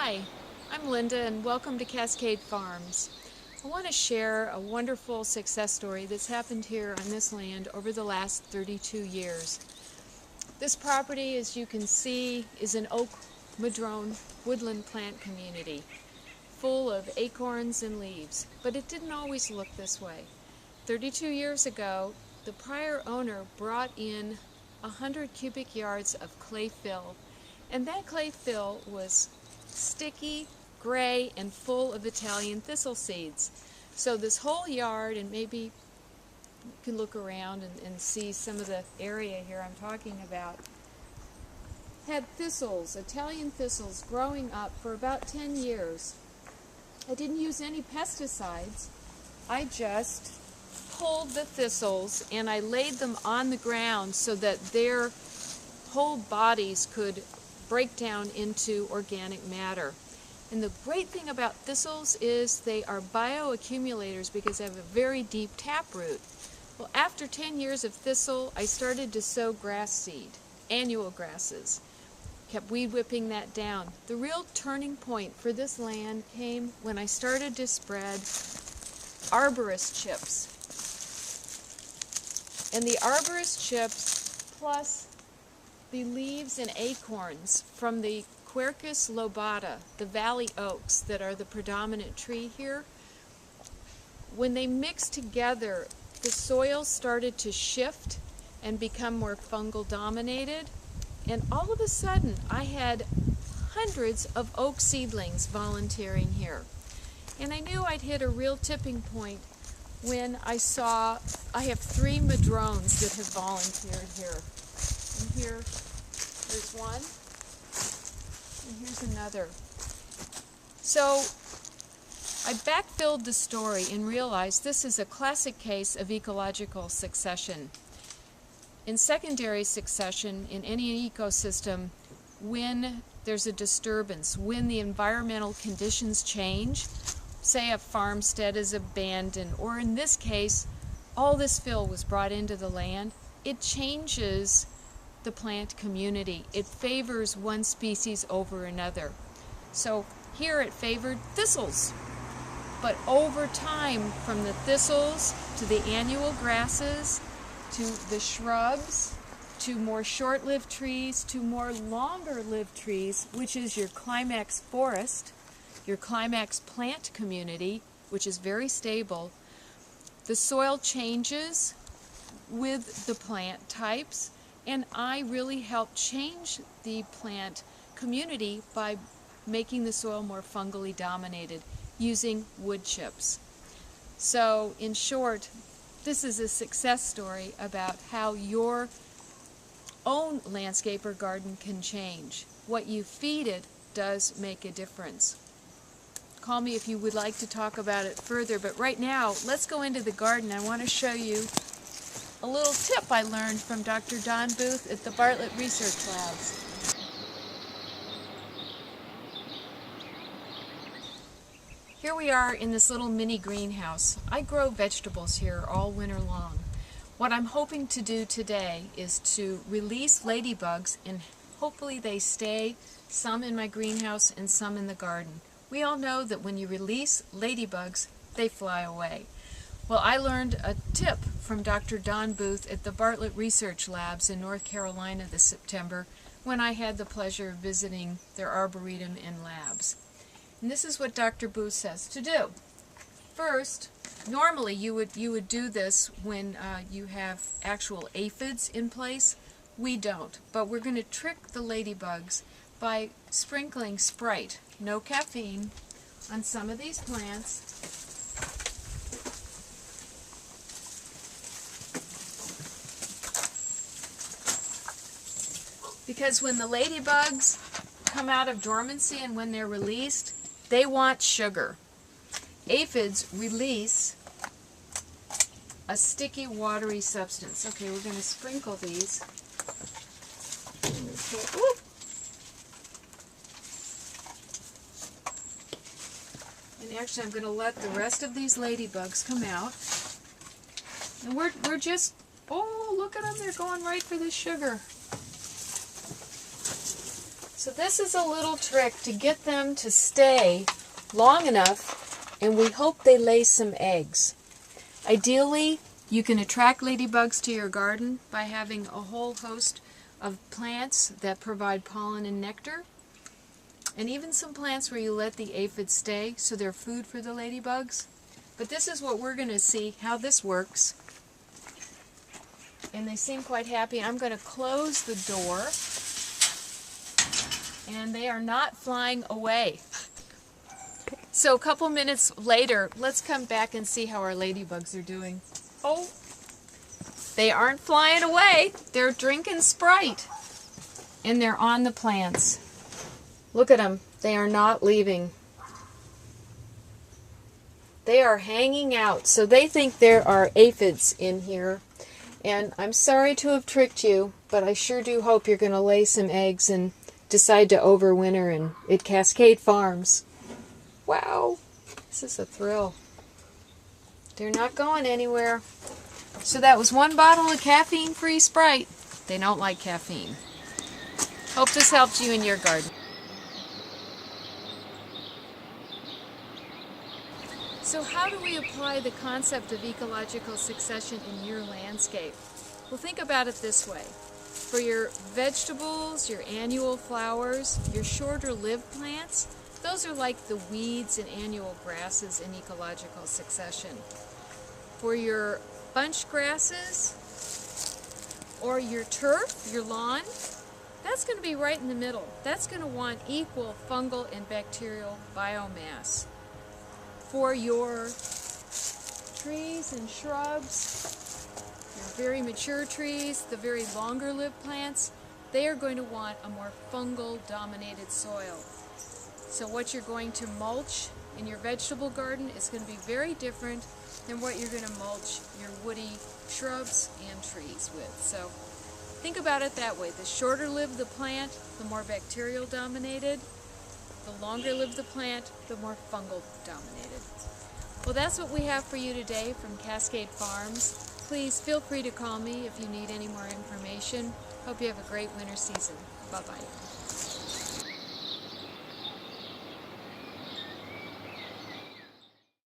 Hi, I'm Linda and welcome to Cascade Farms. I want to share a wonderful success story that's happened here on this land over the last 32 years. This property, as you can see, is an oak madrone woodland plant community full of acorns and leaves, but it didn't always look this way. 32 years ago, the prior owner brought in 100 cubic yards of clay fill, and that clay fill was sticky, gray, and full of Italian thistle seeds. So this whole yard, and maybe you can look around and see some of the area here I'm talking about, had thistles, Italian thistles, growing up for about 10 years. I didn't use any pesticides. I just pulled the thistles and I laid them on the ground so that their whole bodies could break down into organic matter. And the great thing about thistles is they are bioaccumulators because they have a very deep taproot. Well, after 10 years of thistle, I started to sow grass seed, annual grasses. Kept weed whipping that down. The real turning point for this land came when I started to spread arborist chips. And the arborist chips plus the leaves and acorns from the Quercus lobata, the valley oaks that are the predominant tree here, when they mixed together, the soil started to shift and become more fungal dominated, and all of a sudden I had hundreds of oak seedlings volunteering here. And I knew I'd hit a real tipping point when I saw I have 3 madrones that have volunteered here. And here's one, and here's another. So I backfilled the story and realized this is a classic case of ecological succession. In secondary succession in any ecosystem, when there's a disturbance, when the environmental conditions change, say a farmstead is abandoned, or in this case, all this fill was brought into the land, it changes the plant community. It favors one species over another. So here it favored thistles. But over time, from the thistles to the annual grasses, to the shrubs, to more short-lived trees, to more longer-lived trees, which is your climax forest, your climax plant community, which is very stable, the soil changes with the plant types, and I really help change the plant community by making the soil more fungally dominated using wood chips. So in short, this is a success story about how your own landscape or garden can change. What you feed it does make a difference. Call me if you would like to talk about it further, but right now let's go into the garden. I want to show you a little tip I learned from Dr. Don Booth at the Bartlett Research Labs. Here we are in this little mini greenhouse. I grow vegetables here all winter long. What I'm hoping to do today is to release ladybugs, and hopefully they stay, some in my greenhouse and some in the garden. We all know that when you release ladybugs, they fly away. Well, I learned a tip from Dr. Don Booth at the Bartlett Research Labs in North Carolina this September when I had the pleasure of visiting their arboretum and labs. And this is what Dr. Booth says to do. First, normally you would do this when you have actual aphids in place. We don't, but we're going to trick the ladybugs by sprinkling Sprite, no caffeine, on some of these plants. Because when the ladybugs come out of dormancy and when they're released, they want sugar. Aphids release a sticky, watery substance. Okay, we're going to sprinkle these. And actually, I'm going to let the rest of these ladybugs come out. And we're just, oh, look at them, they're going right for the sugar. So this is a little trick to get them to stay long enough, and we hope they lay some eggs. Ideally, you can attract ladybugs to your garden by having a whole host of plants that provide pollen and nectar, and even some plants where you let the aphids stay so they're food for the ladybugs. But this is what we're going to see, how this works. And they seem quite happy. I'm going to close the door, and they are not flying away. So a couple minutes later, let's come back and see how our ladybugs are doing. Oh, they aren't flying away. They're drinking Sprite, and they're on the plants. Look at them. They are not leaving. They are hanging out. So they think there are aphids in here. And I'm sorry to have tricked you, but I sure do hope you're going to lay some eggs and decide to overwinter at Cascade Farms. Wow, this is a thrill. They're not going anywhere. So that was one bottle of caffeine-free Sprite. They don't like caffeine. Hope this helped you in your garden. So how do we apply the concept of ecological succession in your landscape? Well, think about it this way. For your vegetables, your annual flowers, your shorter-lived plants, those are like the weeds and annual grasses in ecological succession. For your bunch grasses or your turf, your lawn, that's going to be right in the middle. That's going to want equal fungal and bacterial biomass. For your trees and shrubs, your very mature trees, the very longer-lived plants, they are going to want a more fungal-dominated soil. So what you're going to mulch in your vegetable garden is going to be very different than what you're going to mulch your woody shrubs and trees with. So think about it that way. The shorter lived the plant, the more bacterial dominated. The longer lived the plant, the more fungal dominated. Well, that's what we have for you today from Cascade Farms. Please feel free to call me if you need any more information. Hope you have a great winter season. Bye-bye.